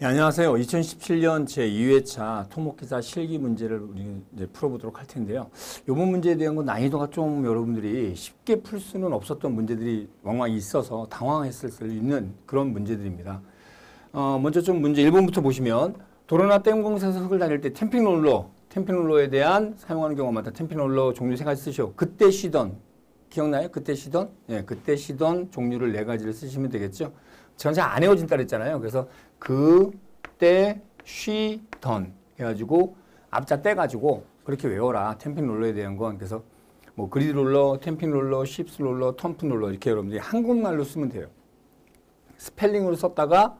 네, 안녕하세요. 2017년 제2회차 토목기사 실기 문제를 우리 이제 풀어보도록 할 텐데요. 이번 문제에 대한 건 난이도가 좀 여러분들이 쉽게 풀 수는 없었던 문제들이 왕왕 있어서 당황했을 수 있는 그런 문제들입니다. 먼저 좀 문제 1번부터 보시면 도로나 댐공사에서 흙을 다닐 때 템핑롤러에 대한 사용하는 경우가 많다. 템핑롤러 종류 3가지 쓰시오. 그때 쉬던, 기억나요? 그때 쉬던? 예, 그때 쉬던 종류를 4가지를 쓰시면 되겠죠. 제가 잘 안 헤어진다 그랬잖아요. 그래서 그때 쉬던 해가지고 앞자 떼가지고 그렇게 외워라. 템핑롤러에 대한 건. 그래서 뭐 그리드롤러, 템핑롤러, 쉽스롤러, 텀프롤러 이렇게 여러분들이 한국말로 쓰면 돼요. 스펠링으로 썼다가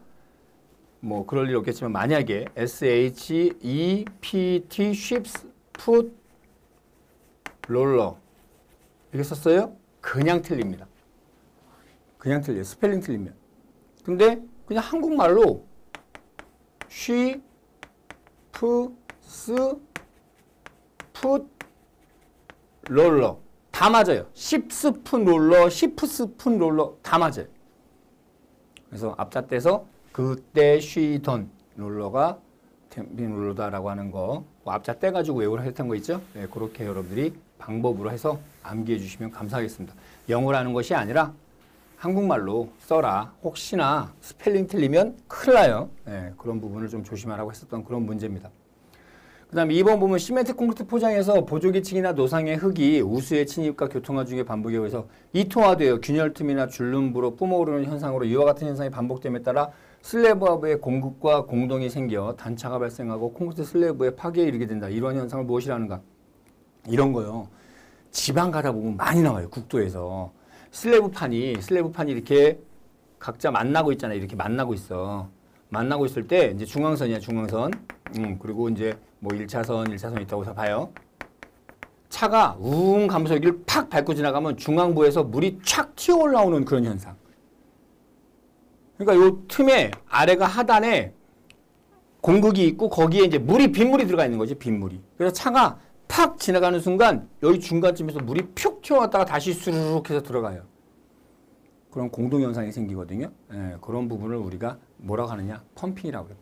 뭐 그럴 일 없겠지만 만약에 SHEPT 쉽스 풋 롤러 이렇게 썼어요? 그냥 틀립니다. 그냥 틀려요. 스펠링 틀리면. 근데 그냥 한국말로 쉬, 푸, 스, 풋, 롤러 다 맞아요. 십스푼 롤러, 시프스푼 롤러 다 맞아요. 그래서 앞자 떼서 그때 쉬던 롤러가 템핑 롤러다라고 하는 거 앞자 떼가지고 외우라 했던 거 있죠? 네, 그렇게 여러분들이 방법으로 해서 암기해 주시면 감사하겠습니다. 영어로 하는 것이 아니라 한국말로 써라. 혹시나 스펠링 틀리면 큰일 나요. 네, 그런 부분을 좀 조심하라고 했었던 그런 문제입니다. 그 다음에 2번 보면 시멘트 콘크리트 포장에서 보조기층이나 노상의 흙이 우수의 침입과 교통화 중에 반복에 의해서 이토화되어 균열 틈이나 줄눈부로 뿜어오르는 현상으로 이와 같은 현상이 반복됨에 따라 슬래브의 공급과 공동이 생겨 단차가 발생하고 콘크리트 슬래브의 파괴에 이르게 된다. 이런 현상을 무엇이라는가? 이런 거요. 지방 가다 보면 많이 나와요. 국도에서. 슬래브판이 이렇게 각자 만나고 있잖아요. 이렇게 만나고 있어. 만나고 있을 때 이제 중앙선이야, 중앙선. 그리고 이제 뭐 1차선 있다고 해서 봐요. 차가 웅 가면서 여기를 팍 밟고 지나가면 중앙부에서 물이 촥 튀어 올라오는 그런 현상. 그러니까 요 틈에 아래가 하단에 공극이 있고 거기에 이제 빗물이 들어가 있는 거지, 빗물이. 그래서 차가 팍 지나가는 순간 여기 중간쯤에서 물이 푹 튀어왔다가 다시 수르륵 해서 들어가요. 그런 공동현상이 생기거든요. 예, 그런 부분을 우리가 뭐라고 하느냐? 펌핑이라고 해요.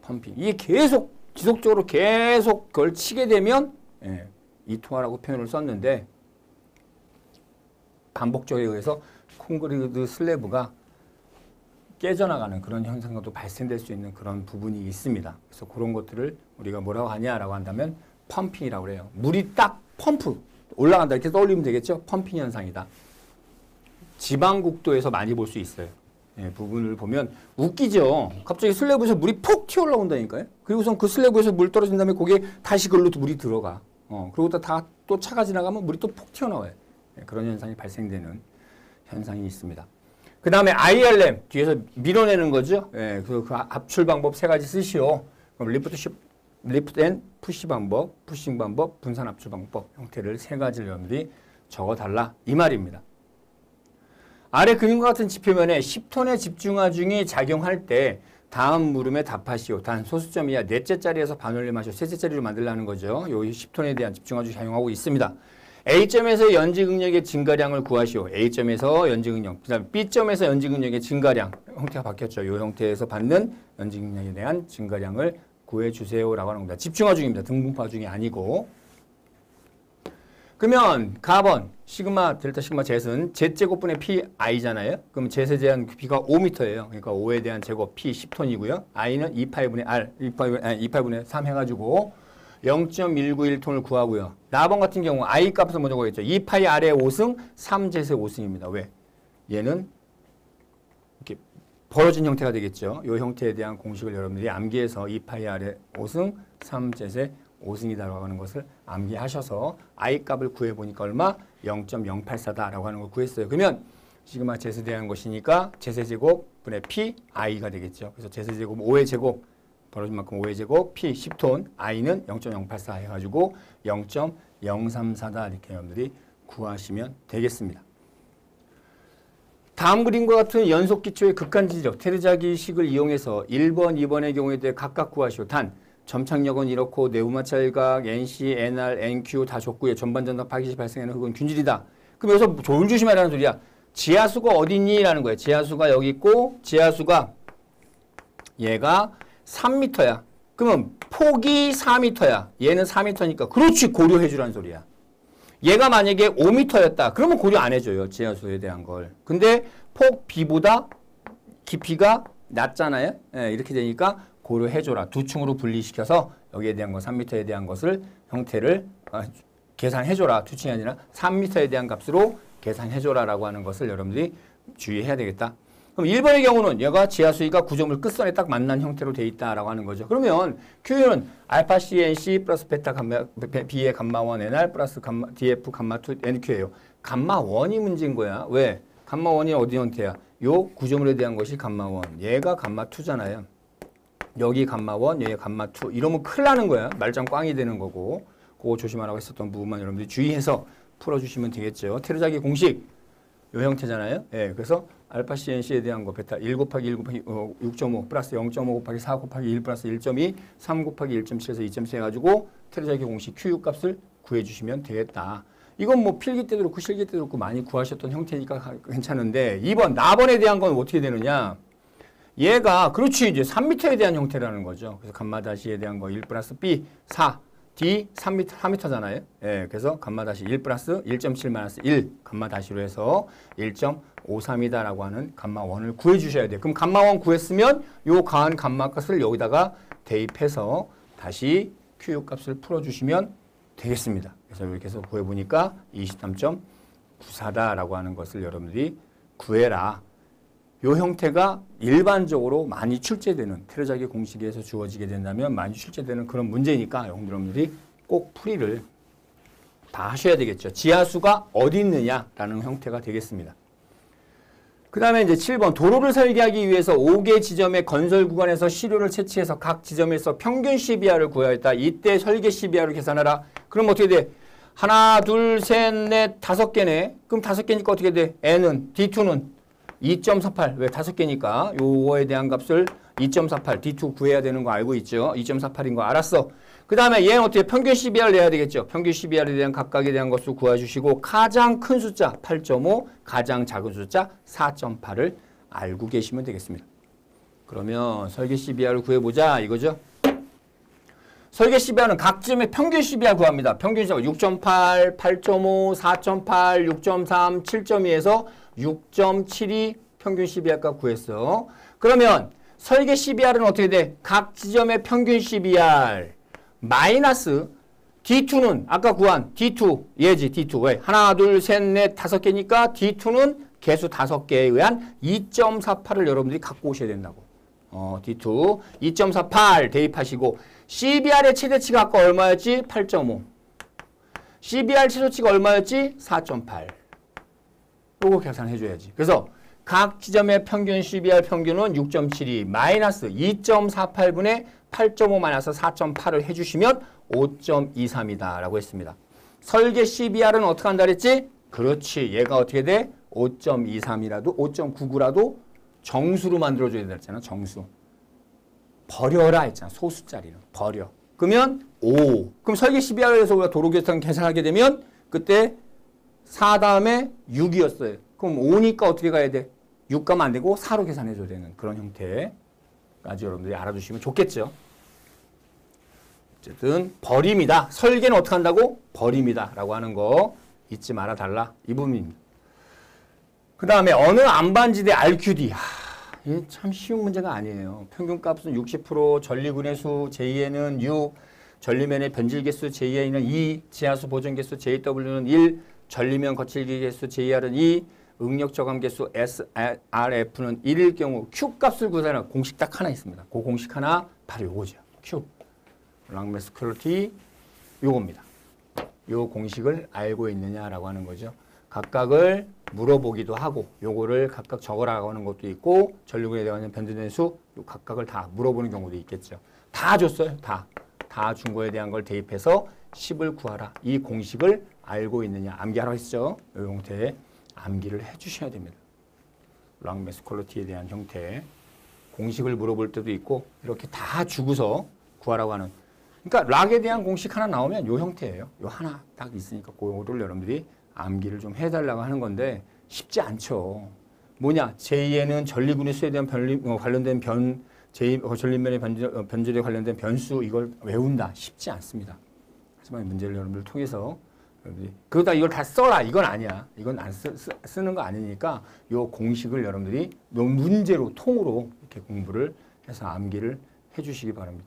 펌핑. 이게 계속 지속적으로 계속 그걸 치게 되면 이토화라고 표현을 썼는데 반복적에 의해서 콘크리트 슬래브가 깨져나가는 그런 현상도 발생될 수 있는 그런 부분이 있습니다. 그래서 그런 것들을 우리가 뭐라고 하냐라고 한다면 펌핑이라고 해요. 물이 딱 펌프 올라간다 이렇게 떠올리면 되겠죠. 펌핑 현상이다. 지방국도에서 많이 볼 수 있어요. 예, 부분을 보면 웃기죠. 갑자기 슬래브에서 물이 푹 튀어 올라온다니까요. 그리고선 그 슬래브에서 물 떨어진 다음에 거기에 다시 그걸로 물이 들어가. 그리고 또 차가 지나가면 물이 또 푹 튀어나와요. 예, 그런 현상이 발생되는 현상이 있습니다. 그 다음에 IRM 뒤에서 밀어내는 거죠. 예, 그 압출 방법 3가지 쓰시오. 그럼 리프트 앤 푸시 방법, 푸싱 방법, 분산 압출 방법 형태를 3가지를 여러분들이 적어달라 이 말입니다. 아래 그림과 같은 지표면에 10톤의 집중화 중이 작용할 때 다음 물음에 답하시오. 단 소수점 이하 넷째 자리에서 반올림하시오. 셋째 자리로 만들라는 거죠. 요 10톤에 대한 집중화 중 사용하고 있습니다. A점에서 연지응력의 증가량을 구하시오. A점에서 연지응력. 그 다음에 B점에서 연지응력의 증가량. 형태가 바뀌었죠. 이 형태에서 받는 연지응력에 대한 증가량을 구해주세요라고 하는 겁니다. 집중화 중입니다. 등분파 중이 아니고. 그러면 가번 시그마 델타 시그마 젯은 Z제곱분의 PI잖아요. 그럼 Z에 대한 B가 5m예요. 그러니까 5에 대한 제곱 P 10톤이고요. I는 2파이분의 R, 2파이분의 3 해가지고 0.191톤을 구하고요. 나번 같은 경우 I 값을 먼저 구하겠죠. 2파이 R의 5승, 3Z의 5승입니다. 왜? 얘는 이렇게 벌어진 형태가 되겠죠. 이 형태에 대한 공식을 여러분들이 암기해서 2파이 R의 5승, 3Z의 5승이다라고 하는 것을 암기하셔서 I 값을 구해보니까 얼마? 0.084다라고 하는 걸 구했어요. 그러면 시그마 Z에 대한 것이니까 Z의 제곱 분의 P, I가 되겠죠. 그래서 Z의 제곱 5의 제곱 벌어진 만큼 5의 제곱 P 10톤, I는 0.084 해가지고 0.034다 이렇게 여러분들이 구하시면 되겠습니다. 다음 그림과 같은 연속 기초의 극한지지력 테르자기식을 이용해서 1번, 2번의 경우에 대해 각각 구하시오. 단 점착력은 이렇고 내부마 찰각, NC, NR, NQ 다 줬고요. 전반전답 파기시 발생하는 흙은 균질이다. 그럼 여기서 졸 조심하라는 소리야. 지하수가 어디 있니? 라는 거예요. 지하수가 여기 있고 지하수가 얘가 3m야. 그러면 폭이 4m야. 얘는 4m니까 그렇지 고려해 주라는 소리야. 얘가 만약에 5m였다. 그러면 고려 안 해줘요. 지하수에 대한 걸. 근데 폭 B보다 깊이가 낮잖아요. 예, 이렇게 되니까 고려해줘라. 두 층으로 분리시켜서 여기에 대한 거 3m에 대한 것을 형태를 계산해줘라. 두 층이 아니라 3m에 대한 값으로 계산해줘라라고 하는 것을 여러분들이 주의해야 되겠다. 그럼 1번의 경우는 얘가 지하수위가 구조물 끝선에 딱 만난 형태로 돼 있다라고 하는 거죠. 그러면 Q는 알파 CNC 플러스 베타 감마 B의 감마 1 NR 플러스 감마 DF 감마 2 NQ예요. 감마 1이 문제인 거야. 왜? 감마 1이 어디 형태야? 요 구조물에 대한 것이 감마 1. 얘가 감마 2잖아요. 여기 감마 1, 여기 감마 2. 이러면 큰일 나는 거야. 말짱 꽝이 되는 거고. 그거 조심하라고 했었던 부분만 여러분들이 주의해서 풀어주시면 되겠죠. 테르자기 공식 요 형태잖아요. 예, 그래서 알파 CNC에 대한 거 베타 1 곱하기 1 곱하기 6.5 플러스 0.5 곱하기 4 곱하기 1 플러스 1.2 3 곱하기 1.7에서 2.4 해가지고 테르자기 공식 Q6 값을 구해주시면 되겠다. 이건 뭐 필기 때도 그렇고 실기 때도 그렇고 많이 구하셨던 형태니까 괜찮은데 2번 나번에 대한 건 어떻게 되느냐. 얘가 그렇지 이제 3m에 대한 형태라는 거죠. 그래서 감마 다시에 대한 거 1 플러스 B 4 D 3m, 4m잖아요. 예, 그래서 감마 다시 1 플러스 1.7 마이너스 1 감마 다시로 해서 1.53이다라고 하는 감마 1을 구해주셔야 돼요. 그럼 감마 1 구했으면 요 가한 감마 값을 여기다가 대입해서 다시 Q 값을 풀어주시면 되겠습니다. 그래서 이렇게 해서 구해보니까 23.94다라고 하는 것을 여러분들이 구해라. 요 형태가 일반적으로 많이 출제되는 테르자기 공식에서 주어지게 된다면 많이 출제되는 그런 문제니까 여러분들이 꼭 풀이를 다 하셔야 되겠죠. 지하수가 어디 있느냐라는 형태가 되겠습니다. 그 다음에 이제 7번 도로를 설계하기 위해서 5개 지점의 건설 구간에서 시료를 채취해서 각 지점에서 평균 CBR을 구하였다. 이때 설계 CBR을 계산하라. 그럼 어떻게 돼? 하나, 둘, 셋, 넷, 5개네. 그럼 5개니까 어떻게 돼? N은, D2는 2.48. 왜? 5개니까 요거에 대한 값을 2.48. D2 구해야 되는 거 알고 있죠? 2.48인 거 알았어. 그 다음에 얘는 어떻게 평균 CBR 내야 되겠죠? 평균 CBR에 대한 각각에 대한 것을 구해주시고 가장 큰 숫자 8.5, 가장 작은 숫자 4.8을 알고 계시면 되겠습니다. 그러면 설계 CBR을 구해보자 이거죠? 설계 CBR은 각 지점의 평균 CBR 구합니다. 평균 CBR 6.8, 8.5, 4.8, 6.3, 7.2에서 6.72 평균 CBR 값 구했어. 그러면 설계 CBR은 어떻게 돼? 각 지점의 평균 CBR 마이너스 D2는 아까 구한 D2 얘지 D2 왜? 하나, 둘, 셋, 넷, 5개니까 D2는 개수 5개에 의한 2.48을 여러분들이 갖고 오셔야 된다고. D2 2.48 대입하시고 CBR의 최대치가 아까 얼마였지? 8.5. CBR 최소치가 얼마였지? 4.8. 요거 계산해줘야지. 그래서 각 지점의 평균 CBR 평균은 6.72 마이너스 2.48분의 8.5 마이너스 4.8을 해주시면 5.23이다 라고 했습니다. 설계 CBR은 어떻게 한다 그랬지? 그렇지. 얘가 어떻게 돼? 5.23이라도 5.99라도 정수로 만들어줘야 되잖아. 정수. 버려라 했잖아. 소수짜리는. 버려. 그러면 5. 그럼 설계 CBR에서 우리가 도로계산 계산하게 되면 그때 4 다음에 6이었어요. 그럼 5니까 어떻게 가야 돼? 6 가면 안 되고 4로 계산해줘야 되는 그런 형태까지 여러분들이 알아두시면 좋겠죠. 어쨌든 버립니다. 설계는 어떻게 한다고? 버립니다. 라고 하는 거 잊지 말아 달라. 이 부분입니다. 그 다음에 어느 안반지대 RQD. 이게 참 쉬운 문제가 아니에요. 평균값은 60%, 전리군의 수, 제2에는 6, 전리면의 변질 개수, 제2에는 2, 지하수 보존 개수, JW는 1, 전리면 거칠기 개수, JR은 2, 응력 저감 개수, SRF는 1일 경우 Q 값을 구하는 공식 딱 하나 있습니다. 그 공식 하나 바로 요거죠. Q. 랑메스컬티 요겁니다. 요 공식을 알고 있느냐라고 하는 거죠. 각각을 물어보기도 하고 요거를 각각 적어라고 하는 것도 있고 전류군에 대한 변질된 수 요 각각을 다 물어보는 경우도 있겠죠. 다 줬어요. 다 준 거에 대한 걸 대입해서 10을 구하라. 이 공식을 알고 있느냐. 암기하라고 했죠. 이 형태의 암기를 해주셔야 됩니다. 랑메스컬티에 대한 형태 공식을 물어볼 때도 있고 이렇게 다 주고서 구하라고 하는 그러니까 락에 대한 공식 하나 나오면 요 형태예요. 요 하나 딱 있으니까 그거를 여러분들이 암기를 좀 해달라고 하는 건데 쉽지 않죠. 뭐냐? 제2에는 전리군의 수에 대한 관련된 전립면의 변절에 관련된 변수 이걸 외운다 쉽지 않습니다. 하지만 문제를 여러분들 통해서 그러다 이걸 다 써라 이건 아니야. 이건 안 쓰는 거 아니니까 요 공식을 여러분들이 요 문제로 통으로 이렇게 공부를 해서 암기를 해주시기 바랍니다.